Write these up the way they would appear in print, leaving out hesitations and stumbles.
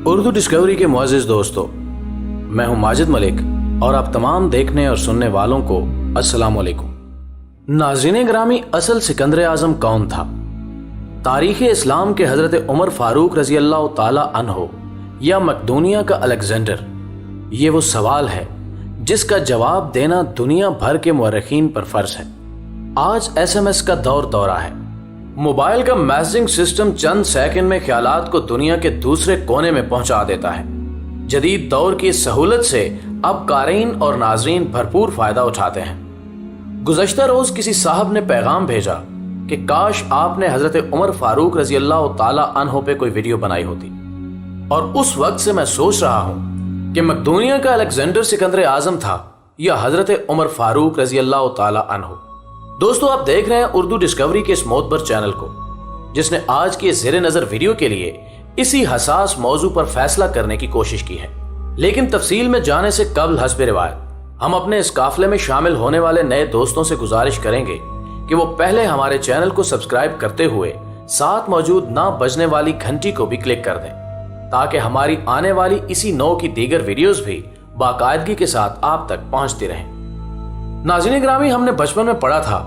Urdu Discovery کے معزز دوستو، میں ہوں ماجد ملک اور آپ تمام دیکھنے اور سننے والوں کو السلام علیکم۔ ناظرین گرامی، اصل سکندر اعظم کون تھا؟ تاریخ اسلام کے حضرت عمر فاروق رضی اللہ تعالی عنہ یا مقدونیہ کا الیگزینڈر، یہ وہ سوال ہے جس کا جواب دینا دنیا بھر کے مورخین پر فرض ہے۔ آج SMS کا دورہ ہے۔ موبائل کا میسجنگ سسٹم چند سیکنڈ میں خیالات کو دنیا کے دوسرے کونے میں پہنچا دیتا ہے۔ جدید دور کی سہولت سے اب قارئین اور ناظرین بھرپور فائدہ اٹھاتے ہیں۔ گزشتہ روز کسی صاحب نے پیغام بھیجا کہ کاش آپ نے حضرت عمر فاروق رضی اللہ تعالی عنہ پہ کوئی ویڈیو بنائی ہوتی، اور اس وقت سے میں سوچ رہا ہوں کہ مقدونیہ کا الیگزینڈر سکندر اعظم تھا یا حضرت عمر فاروق رضی اللہ تعالی عنہ۔ دوستو، آپ دیکھ رہے ہیں اردو ڈسکوری کے اس معتبر چینل کو، جس نے آج کی زیر نظر ویڈیو کے لیے اسی حساس موضوع پر فیصلہ کرنے کی کوشش کی ہے۔ لیکن تفصیل میں جانے سے قبل حسب روایت ہم اپنے اس قافلے میں شامل ہونے والے نئے دوستوں سے گزارش کریں گے کہ وہ پہلے ہمارے چینل کو سبسکرائب کرتے ہوئے ساتھ موجود نہ بجنے والی گھنٹی کو بھی کلک کر دیں، تاکہ ہماری آنے والی اسی نو کی دیگر ویڈیوز بھی باقاعدگی کے ساتھ آپ تک پہنچتی رہیں۔ ناظرین گرامی، ہم نے بچپن میں پڑھا تھا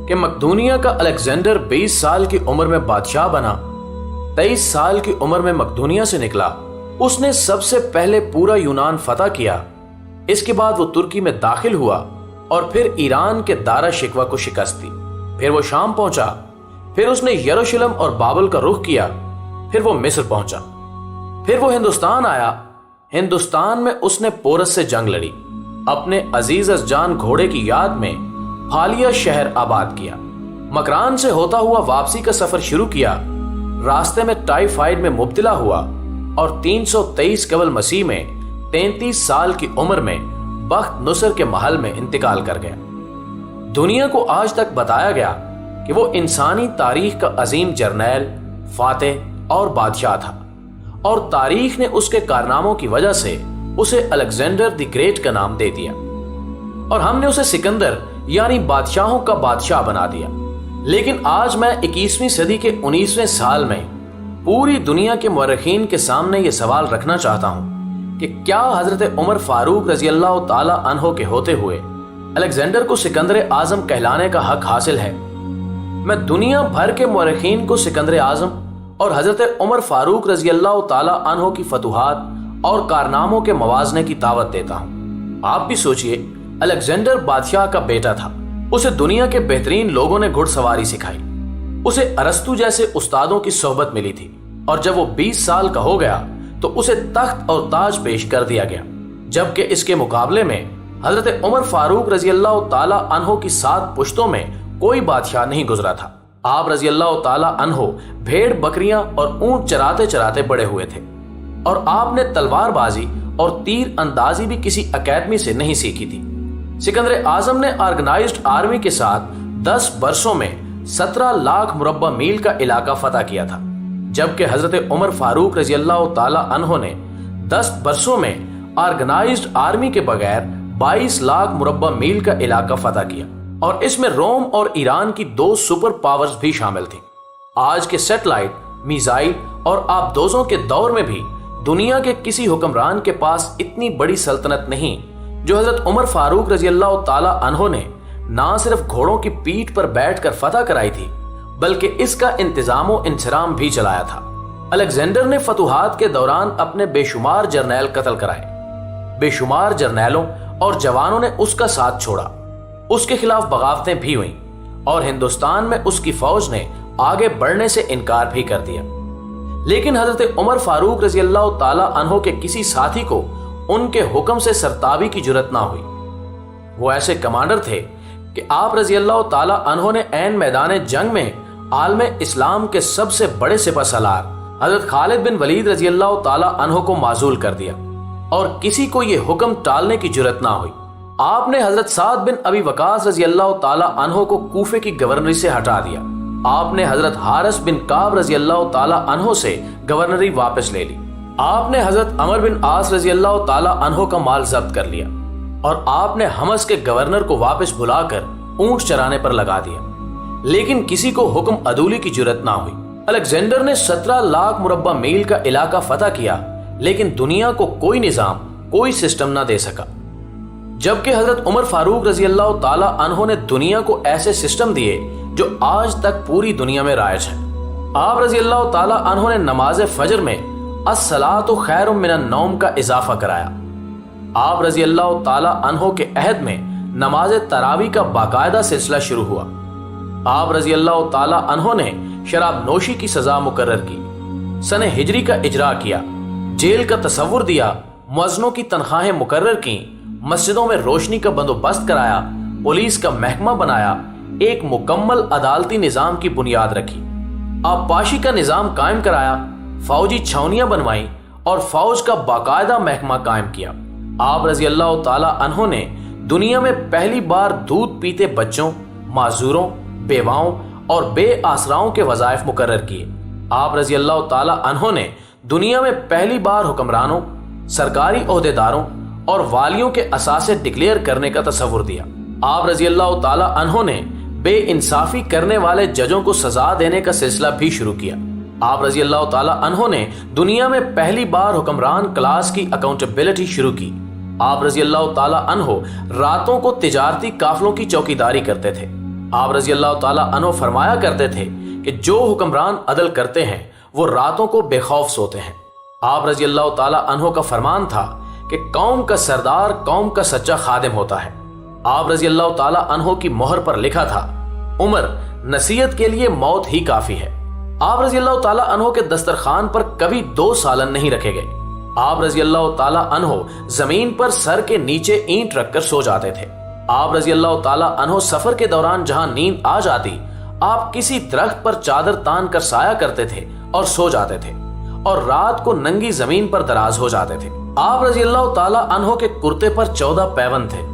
کہ مقدونیہ کا الیگزینڈر 20 سال کی عمر میں بادشاہ بنا، 23 سال کی عمر میں مقدونیہ سے نکلا۔ اس نے سب سے پہلے پورا یونان فتح کیا، اس کے بعد وہ ترکی میں داخل ہوا اور پھر ایران کے دارا شکوہ کو شکست دی۔ پھر وہ شام پہنچا، پھر اس نے یروشلم اور بابل کا رخ کیا، پھر وہ مصر پہنچا، پھر وہ ہندوستان آیا۔ ہندوستان میں اس نے پورس سے جنگ لڑی، اپنے عزیز از جان گھوڑے کی یاد میں حالیہ شہر آباد کیا، مکران سے ہوتا ہوا واپسی کا سفر شروع کیا، راستے میں ٹائیفائڈ میں مبتلا ہوا اور 323 قبل مسیح میں 33 سال کی عمر میں بخت نصر کے محل میں انتقال کر گیا۔ دنیا کو آج تک بتایا گیا کہ وہ انسانی تاریخ کا عظیم جرنیل، فاتح اور بادشاہ تھا، اور تاریخ نے اس کے کارناموں کی وجہ سے اسے الیگزینڈر دی گریٹ کا نام دے دیا، اور ہم نے اسے سکندر یعنی بادشاہوں کا بادشاہ بنا دیا۔ لیکن آج میں 21ویں صدی کے 19ویں سال میں پوری دنیا کے مورخین کے سامنے یہ سوال رکھنا چاہتا ہوں کہ کیا حضرت عمر فاروق رضی اللہ تعالی عنہ کے ہوتے ہوئے الیگزینڈر کو سکندر اعظم کہلانے کا حق حاصل ہے؟ میں دنیا بھر کے مورخین کو سکندر اعظم اور حضرت عمر فاروق رضی اللہ تعالی عنہ کی فتوحات اور کارناموں کے موازنے کی دعوت دیتا ہوں۔ آپ بھی سوچئے، الیگزینڈر بادشاہ کا بیٹا تھا، اسے دنیا کے بہترین لوگوں نے گھڑ سواری سکھائی، اسے ارسطو جیسے استادوں کی صحبت ملی تھی، اور جب وہ 20 سال کا ہو گیا تو اسے تخت اور تاج پیش کر دیا گیا، جبکہ اس کے مقابلے میں حضرت عمر فاروق رضی اللہ تعالی عنہ کی 7 پشتوں میں کوئی بادشاہ نہیں گزرا تھا۔ آپ رضی اللہ تعالی عنہ بھیڑ بکریاں اور اونٹ چراتے چراتے بڑے ہوئے تھے، اور آپ نے تلوار بازی اور تیر اندازی بھی کسی اکیڈمی سے نہیں سیکھی تھی۔ سکندر اعظم نے آرگنائزڈ آرمی کے ساتھ 10 برسوں میں 17 لاکھ مربع میل کا علاقہ فتح کیا تھا، جبکہ حضرت عمر فاروق رضی اللہ تعالی عنہ نے 10 برسوں میں آرگنائزڈ آرمی کے بغیر 22 لاکھ مربع میل کا علاقہ فتح کیا، اور اس میں روم اور ایران کی 2 سپر پاورز بھی شامل تھیں۔ آج کے سیٹلائٹ، میزائل اور آبدوزوں کے دور میں بھی دنیا کے کسی حکمران کے پاس اتنی بڑی سلطنت نہیں جو حضرت عمر فاروق رضی اللہ تعالی عنہ نے نہ صرف گھوڑوں کی پیٹھ پر بیٹھ کر فتح کرائی تھی، بلکہ اس کا انتظام و انصرام بھی چلایا تھا۔ الیگزینڈر نے فتوحات کے دوران اپنے بے شمار جرنیل قتل کرائے، بے شمار جرنیلوں اور جوانوں نے اس کا ساتھ چھوڑا، اس کے خلاف بغاوتیں بھی ہوئیں، اور ہندوستان میں اس کی فوج نے آگے بڑھنے سے انکار بھی کر دیا۔ لیکن حضرت عمر فاروق رضی اللہ تعالی عنہ کے کسی ساتھی کو ان کے حکم سے سرتابی کی جرت نہ ہوئی۔ وہ ایسے کمانڈر تھے کہ آپ رضی اللہ تعالی عنہ نے عین میدان جنگ میں عالم اسلام کے سب سے بڑے سپہ سالار حضرت خالد بن ولید رضی اللہ تعالی عنہ کو معزول کر دیا، اور کسی کو یہ حکم ٹالنے کی جرت نہ ہوئی۔ آپ نے حضرت سعد بن ابی وقاص رضی اللہ تعالی عنہ کو کوفے کی گورنری سے ہٹا دیا۔ آپ نے حضرت حارث بن کعب رضی اللہ تعالی عنہ سے گورنری واپس لے لی۔ آپ نے حضرت عمر بن عاص رضی اللہ تعالی عنہ کا مال ضبط کر لیا، اور آپ نے حمص کے گورنر کو واپس بلا کر اونٹ چرانے پر لگا دیا۔ लेकिन किसी को हुक्म अदूली की जुर्रत ना हुई। अलेक्जेंडर ने 17 लाख मुरब्बा मील का इलाका फतह किया, लेकिन दुनिया को कोई निजाम, कोई सिस्टम ना दे सका। जबकि हजरत उमर फारूक रजी अल्लाह ताला अन्हो ने दुनिया को ऐसे सिस्टम दिए जो आज तक पूरी दुनिया में राइज है। आप रजी अल्लाह ताला अन्हो ने नमाज फजर में अस्सलातु खैरुम मिनन नौम का इजाफा कराया। आप रजी अल्लाह ताला अन्हो के अहद में नमाज तरावी का बाकायदा सिलसिला शुरू हुआ। आप रजी अल्लाह ताला अन्हो ने शराब नोशी की सजा मुकर्रर की, सने हिजरी का इजरा किया, जेल का तसव्वुर दिया, मुअज्जिनों की तनख्वाहें मुकर्रर की, मस्जिदों में रोशनी का बंदोबस्त कराया, पुलिस का महकमा बनाया, एक मुकम्मल अदालती निजाम की बुनियाद रखी, आबपाशी का निजाम कायम कराया, फौजी छावनियां बनवाई और फौज का बाकायदा महकमा कायम किया। आप रजी अल्लाह ताला अन्हो ने दुनिया में पहली बार दूध पीते बच्चों, माजूरों, बेवाओं और बेआसराओं के वज़ाइफ मुकर्रर किए। आप रजी अल्लाह ताला अन्हो ने दुनिया में पहली बार हुक्मरानों, सरकारी ओहदेदारों और वालियों के असासे डिक्लेयर करने का तसव्वुर दिया। आप रजी अल्लाह ताला अन्हो ने बेइंसाफी करने वाले जजों को सजा देने का सिलसिला भी शुरू किया। आप रजी अल्लाह ताला अन्हो ने दुनिया में पहली बार हुक्मरान क्लास की अकाउंटेबिलिटी शुरू की। आप रजी अल्लाह ताला अन्हो रातों को तिजारती काफिलों की चौकीदारी करते थे। आप रजी अल्लाह ताला अन्हो फरमाया करते थे कि जो हुक्मरान अदल करते हैं वो रातों को बेखौफ सोते हैं। आप रजी अल्लाह ताला अन्हो का फरमान था कि कौम का सरदार कौम का सच्चा खादिम होता है। आप रजी अल्लाह ताला अन्हो की मोहर पर लिखा था, उमर नसीहत के लिए मौत ही काफी है। आप रजी अल्लाह ताला अन्हो के दस्तरखान पर कभी 2 सालन नहीं रखे गए। आप रजी अल्लाह ताला अन्हो जमीन पर सर के नीचे ईंट रखकर सो जाते थे। आप रजी अल्लाह ताला अन्हो सफर के दौरान जहां नींद आ जाती, आप किसी दरख्त पर चादर तान कर साया करते थे और सो जाते थे और रात को नंगी जमीन पर दराज हो जाते थे। आप रजी अल्लाह ताला अन्हो के कुर्ते पर 14 पैबंद थे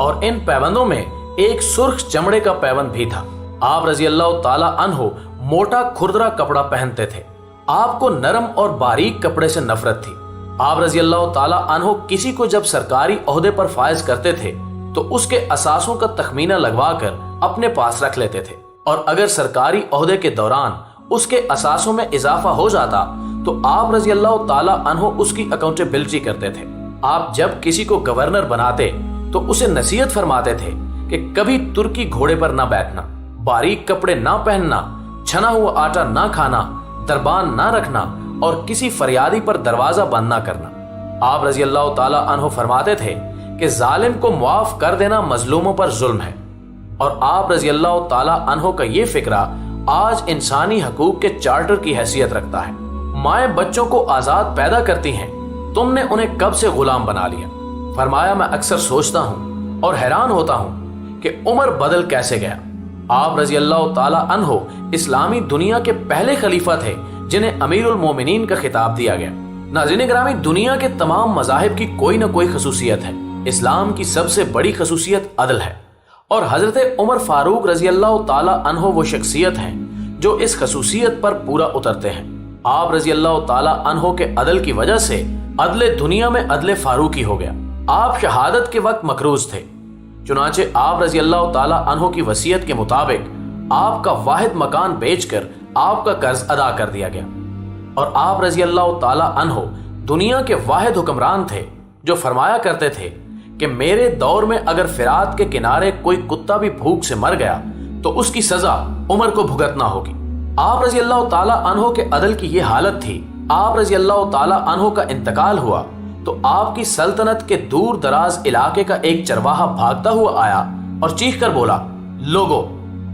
और इन पैबंदों में एक सुर्ख चमड़े का पैबंद भी था। आप रजी अल्लाह ताला अन्हो मोटा खुरदरा कपड़ा पहनते थे। आपको नरम और बारीक कपड़े से नफरत थी। आप रजी अल्लाह ताला अन्हो किसी को जब सरकारी ओहदे पर फायज करते थे तो उसके असासों का तखमीना लगवा कर अपने पास रख लेते थे, और अगर सरकारी ओहदे के दौरान उसके असासों में इजाफा हो जाता तो आप रजी अल्लाह ताला अन्हो उसकी अकाउंटेबिलिटी करते थे। आप जब किसी को गवर्नर बनाते तो उसे नसीहत फरमाते थे कि कभी तुर्की घोड़े पर ना बैठना, बारीक कपड़े ना पहनना, छना हुआ आटा ना खाना, दरबान ना रखना और किसी फरियादी पर दरवाजा बंद ना करना। आप रजी अल्लाह ताला अन्हो फरमाते थे कि जालिम को मुआफ कर देना मजलूमों पर जुल्म है, और आप रजी अल्लाह ताला अन्हो का ये फिक्रा आज इंसानी हकूक के चार्टर की हैसियत रखता है। माएं बच्चों को आजाद पैदा करती हैं, तुमने उन्हें कब से गुलाम बना लिया। फरमाया, मैं अक्सर सोचता हूँ और हैरान होता हूँ कि उमर बदल कैसे गया। आप रजी अल्लाह ताला अन्हो इस्लामी दुनिया के पहले खलीफा थे जिन्हें अमीरुल मोमिनीन का खिताब दिया गया। नाज़रीन ग्रामी, दुनिया के तमाम मज़ाहिब की कोई ना कोई खसूसियत है। इस्लाम की सबसे बड़ी खसूसियत अदल है, और हजरत उमर फारूक रजी अल्लाह ताला अन्हो वो शख्सियत हैं जो इस खसूसियत पर पूरा उतरते हैं। आप रजी अल्लाह ताला अन्हो के अदल की वजह से अदले दुनिया में अदले फारूकी हो गया। आप शहादत के वक्त मकरूज थे, चुनाचे आप रजी अल्लाह ताला अन्हो की वसीयत के मुताबिक आपका वाहिद मकान बेचकर आपका कर्ज अदा कर दिया गया, और आप रजी अल्लाह ताला अन्हो दुनिया के वाहिद हुक्मरान थे जो फरमाया करते थे कि मेरे दौर में अगर फिरात के किनारे कोई कुत्ता भी भूख से मर गया तो उसकी सजा उमर को भुगतना होगी। आप रजी अल्लाह ताला अन्हो के अदल की ये हालत थी। आप रजी अल्लाह ताला अन्हो का इंतकाल हुआ तो आपकी सल्तनत के दूर दराज इलाके का एक चरवाहा भागता हुआ आया और चीख कर बोला, लोगो,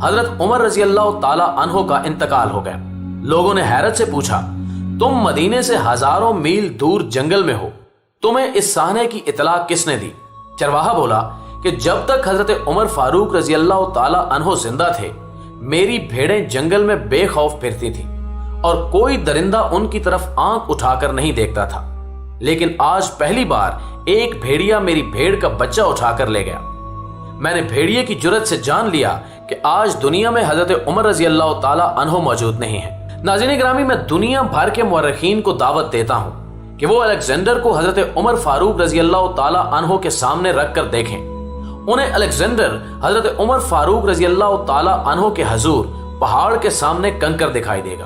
हजरत उमर रजी अल्लाह ताला अन्हो का इंतकाल हो गया। लोगों ने हैरत से पूछा, तुम मदीने से हजारों मील दूर जंगल में हो, तुम्हें इस साहने की इतला किसने दी? चरवाहा बोला कि जब तक हजरत उमर फारूक रजी अल्लाह ताला अन्हो जिंदा थे, मेरी भेड़ें जंगल में बेखौफ फिरती थी और कोई दरिंदा उनकी तरफ आंख उठाकर नहीं देखता था। लेकिन आज पहली बार एक भेड़िया मेरी भेड़ का बच्चा उठाकर ले गया। मैंने भेड़िए की जुर्रत से जान लिया कि आज दुनिया में हजरत उमर रजी अल्लाह ताला अन्हो मौजूद नहीं है। नाज़रीन ग्रामी, मैं दुनिया भर के मुअर्रिखीन को दावत देता हूँ कि वो अलेक्जेंडर को हजरत उमर फारूक रजी अल्लाह ताला अन्हो के सामने रख कर देखें उन्हें अलेक्जेंडर हजरत उमर फारूक रजी अल्लाह ताला अन्हो के हजूर पहाड़ के सामने कंकर दिखाई देगा,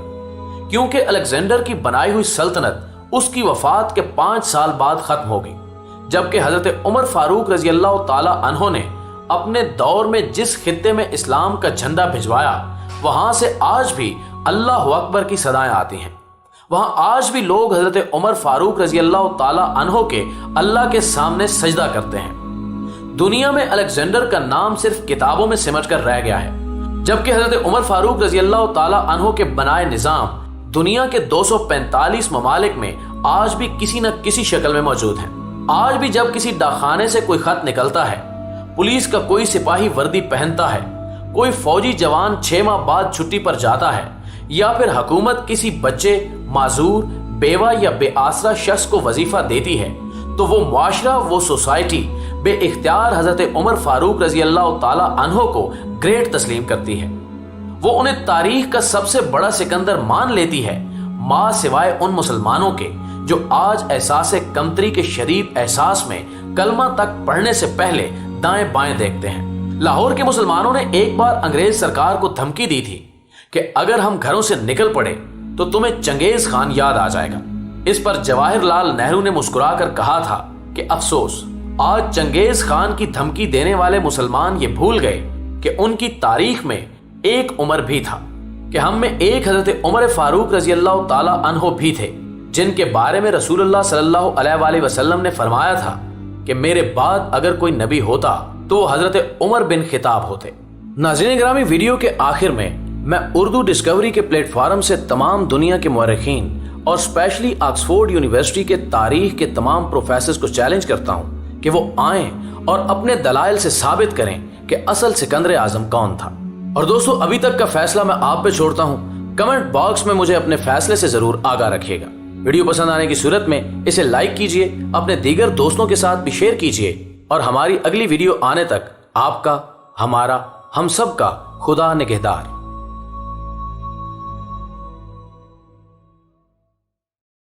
क्योंकि अलेक्जेंडर की बनाई हुई सल्तनत उसकी वफात के 5 साल बाद खत्म हो गई, जबकि हजरत उमर फारूक रजी अल्लाह ताला अन्हो ने अपने दौर में जिस खित्ते में इस्लाम का झंडा भिजवाया वहां से आज भी अल्लाह अकबर की सदाएं आती हैं। वहां आज भी लोग हजरत उमर फारूक रजी अल्लाह ताला अन्हो के अल्लाह के सामने सजदा करते हैं। दुनिया में अलेक्जेंडर का नाम सिर्फ किताबों में सिमट कर रह गया है, जबकि हजरत उमर फारूक रजी अल्लाह ताला अन्हो के बनाए निजाम दुनिया के 245 ममालिक में आज भी किसी न किसी शक्ल में मौजूद हैं। आज भी जब किसी डाकखाने से कोई खत निकलता है, पुलिस का कोई सिपाही वर्दी पहनता है, कोई फौजी जवान 6 माह बाद छुट्टी पर जाता है, या फिर हुकूमत किसी बच्चे, माजूर, बेवा या बेआसरा शख्स को वजीफा देती है, तो वो मुआशरा, वो सोसाइटी बे इख्तियार हजरत उमर फारूक रजी अल्लाह ताला अन्हो को ग्रेट तस्लीम करती है। वो उन्हें तारीख का सबसे बड़ा सिकंदर मान लेती है, मां सिवाय उन मुसलमानों के जो आज एहसास कमतरी के शदीद एहसास में कलमा तक पढ़ने से पहले दाएं बाएं देखते हैं। लाहौर के मुसलमानों ने एक बार अंग्रेज सरकार को धमकी दी थी कि अगर हम घरों से निकल पड़े तो तुम्हें चंगेज खान याद आ जाएगा। इस पर जवाहरलाल नेहरू ने मुस्कुराकर कहा था कि अफसोस, आज चंगेज खान की धमकी देने वाले मुसलमान ये भूल गए कि उनकी तारीख में एक उमर भी था, कि हम में एक हजरत उमर फारूक रजी अल्लाह ताला अन्हो भी थे, जिनके बारे में रसूलुल्लाह सल्लल्लाहु अलैहि वसल्लम ने फरमाया था कि मेरे बाद अगर कोई नबी होता तो वो हजरत उमर बिन खिताब होते। नाज़रीन ग्रामी, वीडियो के आखिर में मैं उर्दू डिस्कवरी के प्लेटफॉर्म से तमाम दुनिया के मुअर्रिखीन और स्पेशली ऑक्सफोर्ड यूनिवर्सिटी के तारीख के तमाम प्रोफेसर्स को चैलेंज करता हूं कि वो आएं और अपने दलाइल से साबित करें कि असल सिकंदर आजम कौन था। और दोस्तों, अभी तक का फैसला मैं आप पे छोड़ता हूं। कमेंट बॉक्स में मुझे अपने फैसले से जरूर आगाह रखिएगा। वीडियो पसंद आने की सूरत में इसे लाइक कीजिए, अपने दीगर दोस्तों के साथ भी शेयर कीजिए, और हमारी अगली वीडियो आने तक आपका, हमारा, हम सब का खुदा निगहदार।